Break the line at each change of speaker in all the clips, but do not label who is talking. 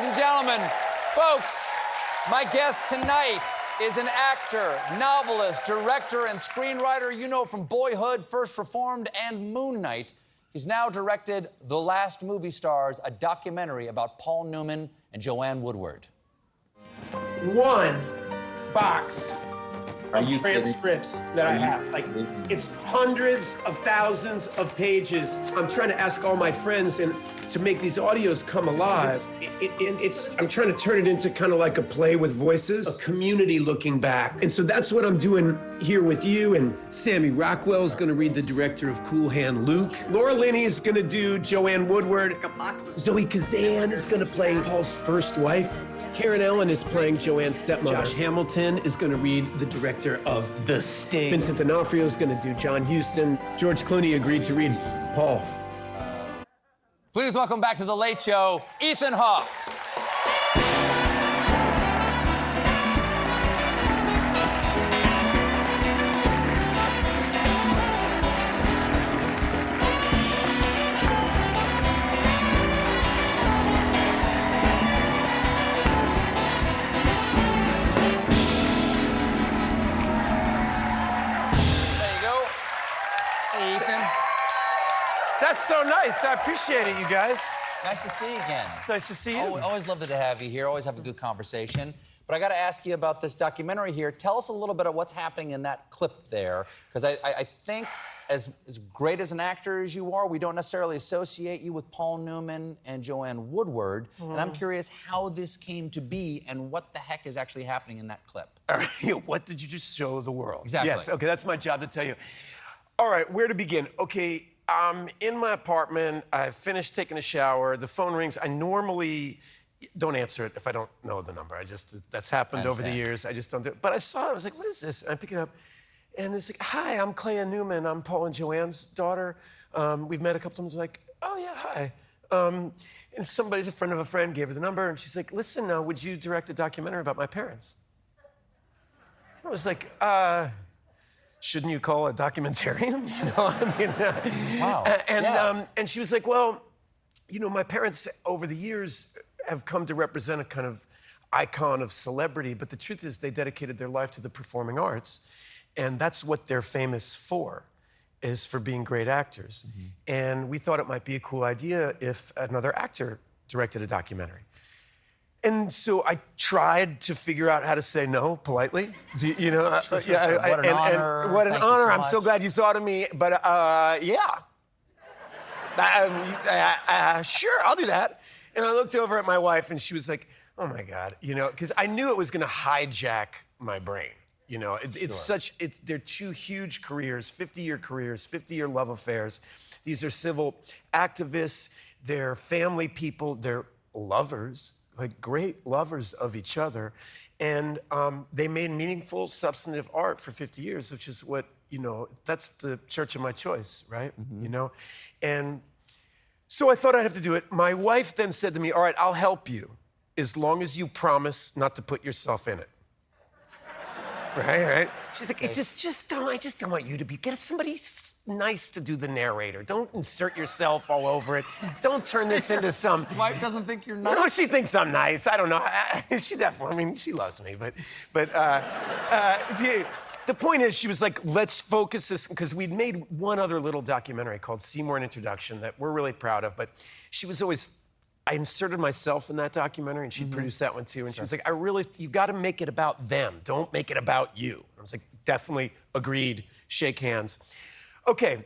ladies and gentlemen. Folks, my guest tonight is an actor, novelist, director, and screenwriter you know from Boyhood, First Reformed, and Moon Knight. He's now directed The Last Movie Stars, a documentary about Paul Newman and Joanne Woodward.
One box of
you
transcripts that I have. Like, it's hundreds of thousands of pages. I'm trying to ask all my friends and to make these audios come alive. I'm trying to turn it into kind of like a play with voices, a community looking back. And so that's what I'm doing here with you. And Sammy Rockwell's gonna read the director of Cool Hand Luke. Laura Linney's gonna do Joanne Woodward. Zoe Kazan is gonna play Paul's first wife. Karen Ellen is playing Joanne's stepmother. Josh Hamilton is going to read the director of The Sting. Vincent D'Onofrio is going to do John Huston. George Clooney agreed to read Paul.
Please welcome back to The Late Show, Ethan Hawke.
That's so nice. I appreciate it, you guys.
Nice to see you again.
Nice to see you.
Always love to have you here. Always have a good conversation. But I got to ask you about this documentary here. Tell us a little bit of what's happening in that clip there, because I think as great as an actor as you are, we don't necessarily associate you with Paul Newman and Joanne Woodward. And I'm curious how this came to be and what the heck is actually happening in that clip.
All right, what did you just show the world?
Exactly.
Yes, okay, that's my job to tell you. All right, where to begin? Okay, I'm in my apartment. I finished taking a shower. The phone rings. I normally don't answer it if I don't know the number. That's happened over the years. I just don't do it. But I saw it. I was like, what is this? And I pick it up. And it's like, hi, I'm Clea Newman. I'm Paul and Joanne's daughter. We've met a couple times. Like, oh, yeah, hi. And somebody's a friend of a friend gave her the number. And she's like, listen, would you direct a documentary about my parents? I was like, shouldn't you call a documentarian? You know, I mean,
wow.
And she was like, well, you know, my parents over the years have come to represent a kind of icon of celebrity, but the truth is they dedicated their life to the performing arts, and that's what they're famous for, is for being great actors. Mm-hmm. And we thought it might be a cool idea if another actor directed a documentary. And so I tried to figure out how to say no politely. You know,
Sure. What an honor.
What an
Thank you
honor.
so
I'm
much.
so glad you thought of me. But yeah. Sure, I'll do that. And I looked over at my wife and she was like, oh my God, you know, because I knew it was going to hijack my brain. You know, they're two huge careers, 50-year careers, 50-year love affairs. These are civil activists, they're family people, they're lovers. Like great lovers of each other. And they made meaningful, substantive art for 50 years, which is what, you know, that's the church of my choice, right? Mm-hmm. You know? And so I thought I'd have to do it. My wife then said to me, all right, I'll help you as long as you promise not to put yourself in it. Right? She's like, I just don't want you to get somebody nice to do the narrator. Don't insert yourself all over it. Don't turn this into some...
Your wife doesn't think you're nice?
No, she thinks I'm nice. I don't know. She definitely, I mean, she loves me, but the point is, she was like, let's focus this, because we'd made one other little documentary called Seymour: An Introduction that we're really proud of, but she was always... I inserted myself in that documentary, and she produced that one too. And she was like, you got to make it about them. Don't make it about you. I was like, definitely agreed. Shake hands. Okay.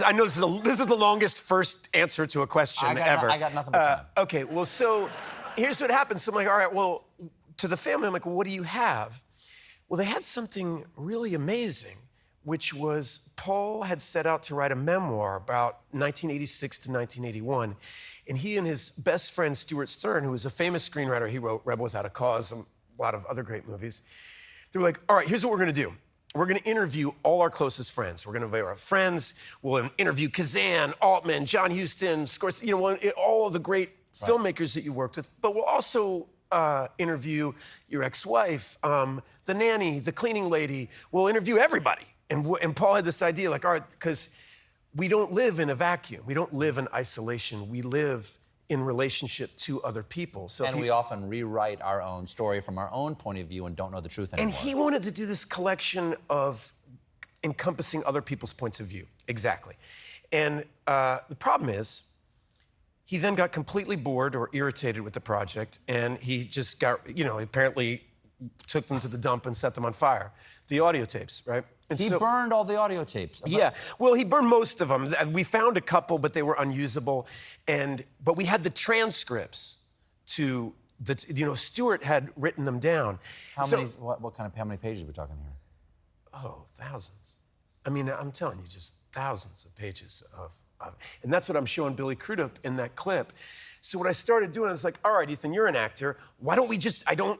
I know this is the longest first answer to a question ever.
I got nothing but time.
Okay, well, so here's what happened. So I'm like, all right, well, to the family, I'm like, well, what do you have? Well, they had something really amazing, which was Paul had set out to write a memoir about 1986 to 1981. And he and his best friend, Stuart Stern, who was a famous screenwriter, he wrote Rebel Without a Cause and a lot of other great movies. They were like, all right, here's what we're gonna do. We're gonna interview all our closest friends. We're gonna invite our friends. We'll interview Kazan, Altman, John Huston, Scorsese, you know, all of the great filmmakers that you worked with. But we'll also interview your ex-wife, the nanny, the cleaning lady. We'll interview everybody. And Paul had this idea, like, all right, because we don't live in a vacuum. We don't live in isolation. We live in relationship to other people. So
And we often rewrite our own story from our own point of view and don't know the truth anymore.
and he wanted to do this collection of encompassing other people's points of view. Exactly. And the problem is, he then got completely bored or irritated with the project, and he just got, apparently took them to the dump and set them on fire. The audio tapes, right? And
He burned all the audio tapes.
Yeah, well, he burned most of them. We found a couple, but they were unusable. But we had the transcripts to Stewart had written them down.
How many pages are we talking here?
Oh, thousands. I mean, I'm telling you, just thousands of pages and that's what I'm showing Billy Crudup in that clip. So what I started doing, I was like, all right, Ethan, you're an actor. Why don't we just, I don't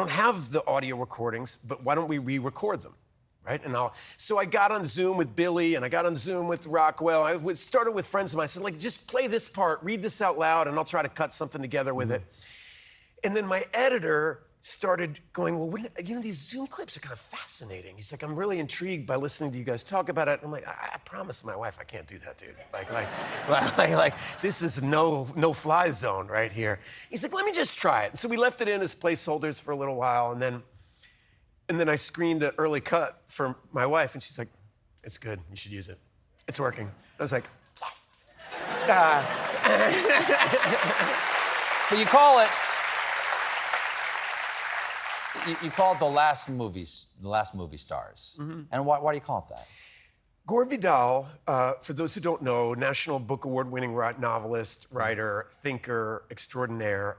have the audio recordings, but why don't we re-record them, right? So I got on Zoom with Billy, and I got on Zoom with Rockwell. I started with friends of mine. I said, like, just play this part, read this out loud, and I'll try to cut something together with it. And then my editor started going, well, these Zoom clips are kind of fascinating. He's like, I'm really intrigued by listening to you guys talk about it. I'm like, I promise my wife I can't do that, dude. Like this is no-fly zone right here. He's like, let me just try it. And so we left it in as placeholders for a little while, and then I screened the early cut for my wife, and she's like, it's good, you should use it. It's working. I was like, yes.
But you call it the last movie stars. Mm-hmm. And why do you call it that?
Gore Vidal, for those who don't know, National Book Award-winning novelist, writer, thinker extraordinaire,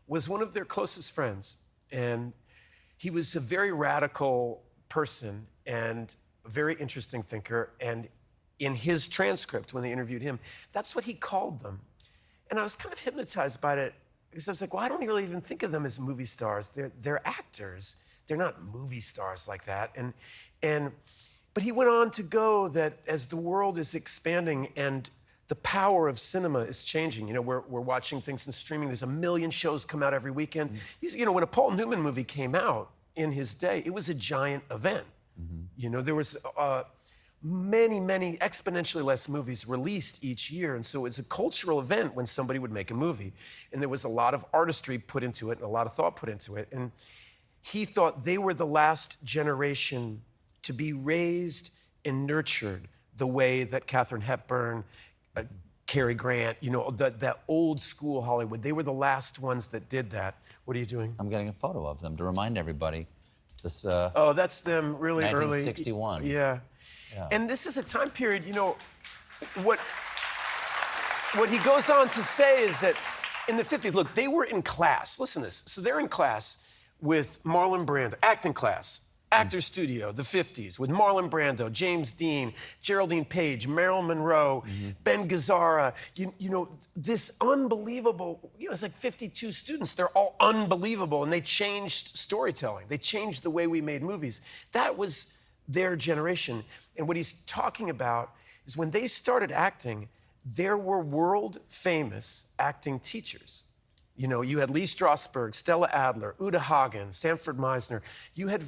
was one of their closest friends. And he was a very radical person and a very interesting thinker. And in his transcript, when they interviewed him, that's what he called them. And I was kind of hypnotized by it, because I was like, well, I don't really even think of them as movie stars. They're actors. They're not movie stars like that. But he went on to go that as the world is expanding and the power of cinema is changing, we're watching things in streaming. There's 1 million shows come out every weekend. Mm-hmm. When a Paul Newman movie came out in his day, it was a giant event. Mm-hmm. There was many, many exponentially less movies released each year. And so it was a cultural event when somebody would make a movie. And there was a lot of artistry put into it and a lot of thought put into it. And he thought they were the last generation to be raised and nurtured the way that Katharine Hepburn, Cary Grant, that old school Hollywood, they were the last ones that did that. What are you doing?
I'm getting a photo of them to remind everybody. This.
That's them really
1961.
early. Yeah. And this is a time period, what he goes on to say is that in the 50s, look, they were in class. Listen to this. So they're in class with Marlon Brando, acting class, Actors Studio, the 50s, with Marlon Brando, James Dean, Geraldine Page, Marilyn Monroe, Ben Gazzara, this unbelievable, it's like 52 students. They're all unbelievable, and they changed storytelling. They changed the way we made movies. That was their generation. And what he's talking about is when they started acting, there were world-famous acting teachers. You had Lee Strasberg, Stella Adler, Uta Hagen, Sanford Meisner. You had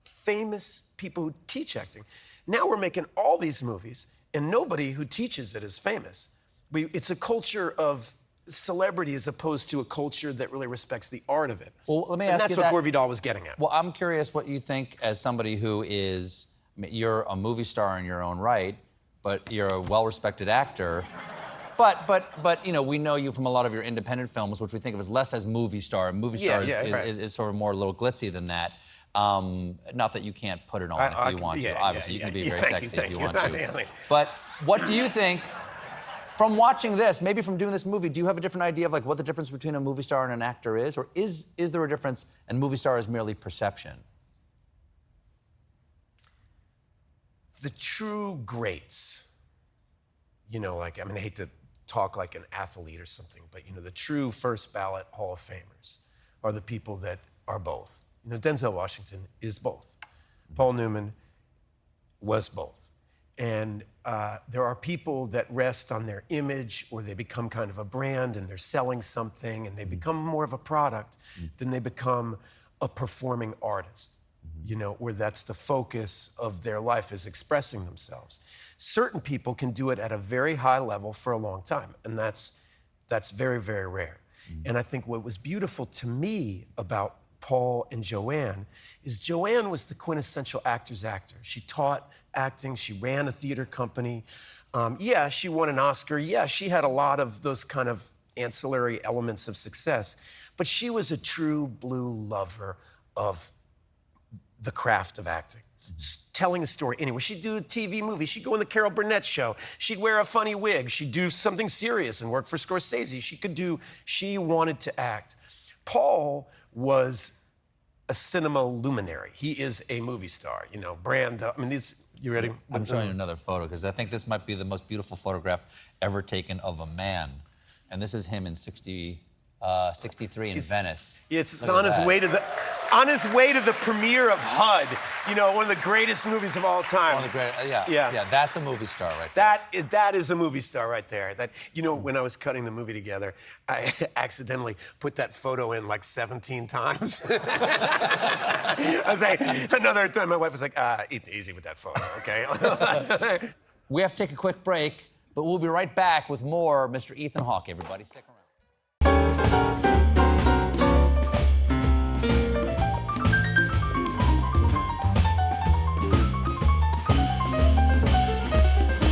famous people who teach acting. Now we're making all these movies, and nobody who teaches it is famous. It's a culture of celebrity as opposed to a culture that really respects the art of it.
Well, let me
and
ask
that's
you
what Gore Vidal was getting at.
Well, I'm curious what you think as somebody who is, you're a movie star in your own right, but you're a well-respected actor. But we know you from a lot of your independent films, which we think of as less as movie star. Movie star is sort of more a little glitzy than that. Not that you can't put it on if you want to. Obviously, you can be very sexy if you want to. But what do you think, from watching this, maybe from doing this movie, do you have a different idea of what the difference between a movie star and an actor is? Or is there a difference and movie star is merely perception?
The true greats, I hate to talk like an athlete or something, but the true first ballot Hall of Famers are the people that are both. Denzel Washington is both. Paul Newman was both. And there are people that rest on their image, or they become kind of a brand and they're selling something and they become more of a product than they become a performing artist, where that's the focus of their life, is expressing themselves. Certain people can do it at a very high level for a long time, and that's That's very, very rare. And I think what was beautiful to me about Paul and Joanne is Joanne was the quintessential actor's actor. She taught acting, she ran a theater company. Yeah, she won an Oscar. Yeah, she had a lot of those kind of ancillary elements of success. But she was a true blue lover of the craft of acting. Telling a story anyway. She'd do a TV movie. She'd go on the Carol Burnett show. She'd wear a funny wig. She'd do something serious and work for Scorsese. She wanted to act. Paul was a cinema luminary. He is a movie star, you know, you ready?
I'm showing you another photo because I think this might be the most beautiful photograph ever taken of a man. And this is him in 63 in Venice.
It's on his way to the premiere of HUD, you know, one of the greatest movies of all time.
One of the great, yeah, that's a movie star right there.
That is a movie star right there. That, you know, when I was cutting the movie together, I accidentally put that photo in like 17 times. I was like, another time my wife was like, easy with that photo, okay?
We have to take a quick break, but we'll be right back with more Mr. Ethan Hawke, everybody. Stick around.